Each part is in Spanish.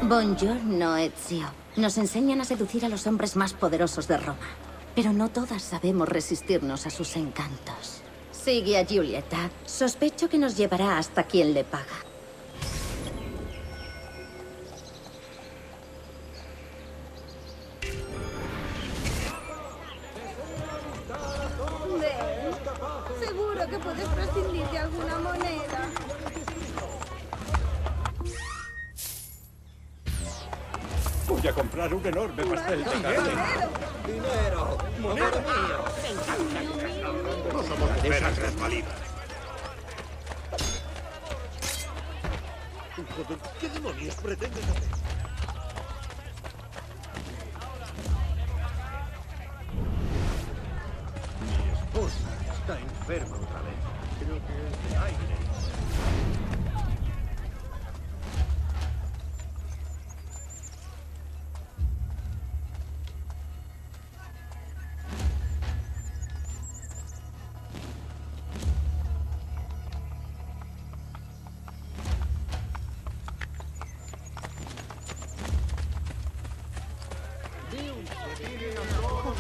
Buongiorno, Ezio. Nos enseñan a seducir a los hombres más poderosos de Roma. Pero no todas sabemos resistirnos a sus encantos. Sigue a Giulietta. Sospecho que nos llevará hasta quien le paga. Ven. Seguro que puedes prescindir de alguna moneda. Voy a comprar un enorme pastel de carne. ¡Dinero! ¡Dinero mío! No somos de esas resbalidas. Joder, ¿qué demonios pretendes hacer? Mi esposa está enferma otra vez. Creo que es de aire.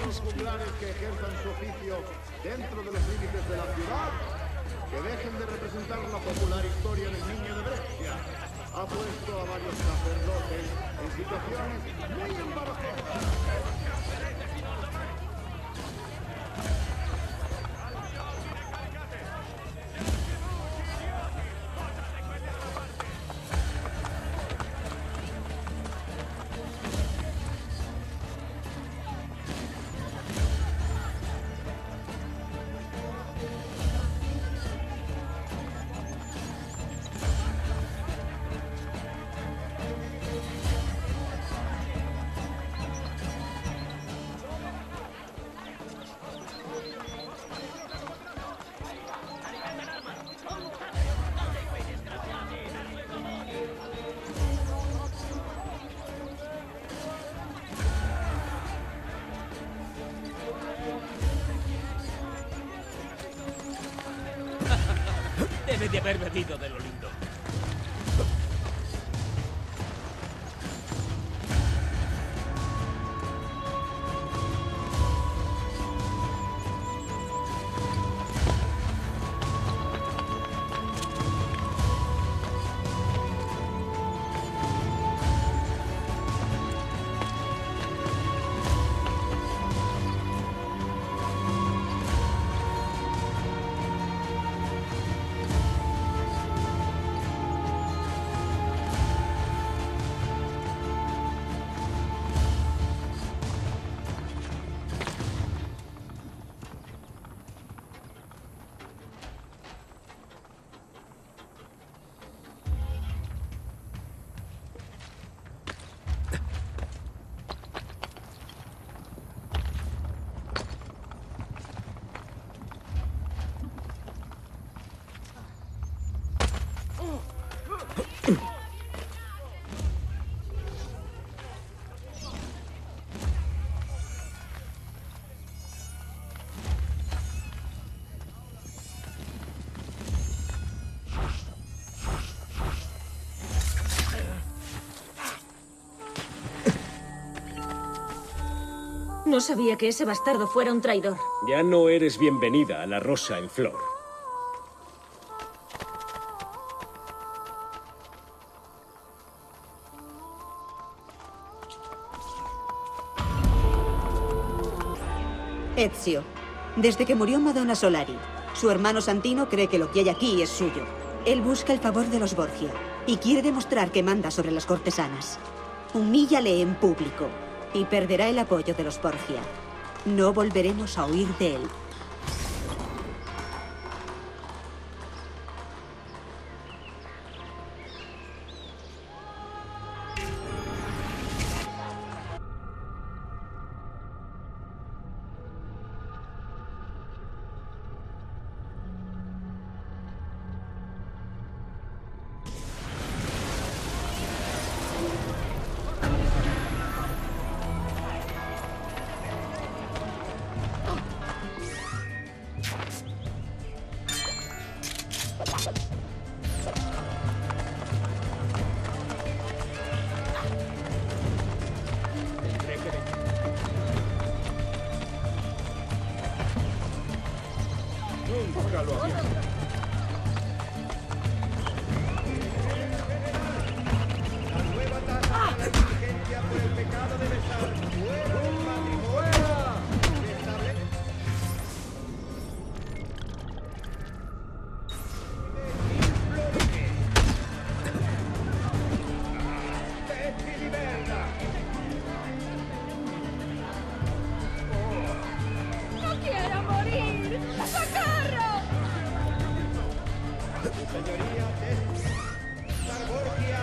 Los juglares que ejerzan su oficio dentro de los límites de la ciudad, que dejen de representar la popular historia del niño de Brescia. Ha puesto a varios sacerdotes en situaciones muy embarazosas. Debe de haber bebido de lo lindo. No sabía que ese bastardo fuera un traidor. Ya no eres bienvenida a la Rosa en Flor. Ezio, desde que murió Madonna Solari, su hermano Santino cree que lo que hay aquí es suyo. Él busca el favor de los Borgia y quiere demostrar que manda sobre las cortesanas. Humíllale en público y perderá el apoyo de los Borgia. No volveremos a oír de él. Déjalo abierto. ¡No quiero morir! ¡Socorro! Señoría, Borgia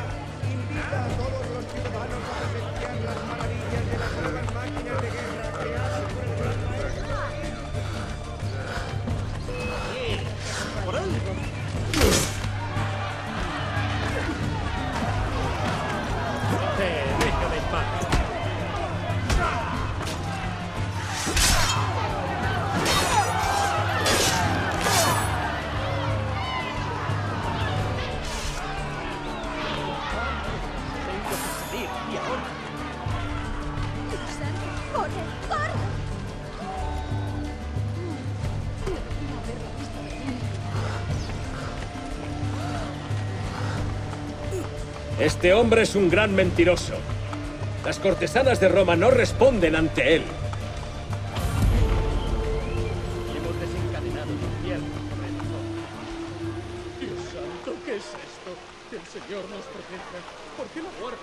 invita a todos los ciudadanos a presenciar las maravillas de las nuevas máquinas de guerra creadas por el gran maestro. Déjame en paz. Tengo que salir, y ahora. ¡Corre! ¡Corre! Este hombre es un gran mentiroso. Las cortesanas de Roma no responden ante él. Hemos desencadenado el infierno sobre nosotros. Dios santo, ¿qué es esto? Que el Señor nos proteja. ¿Por qué la guardia?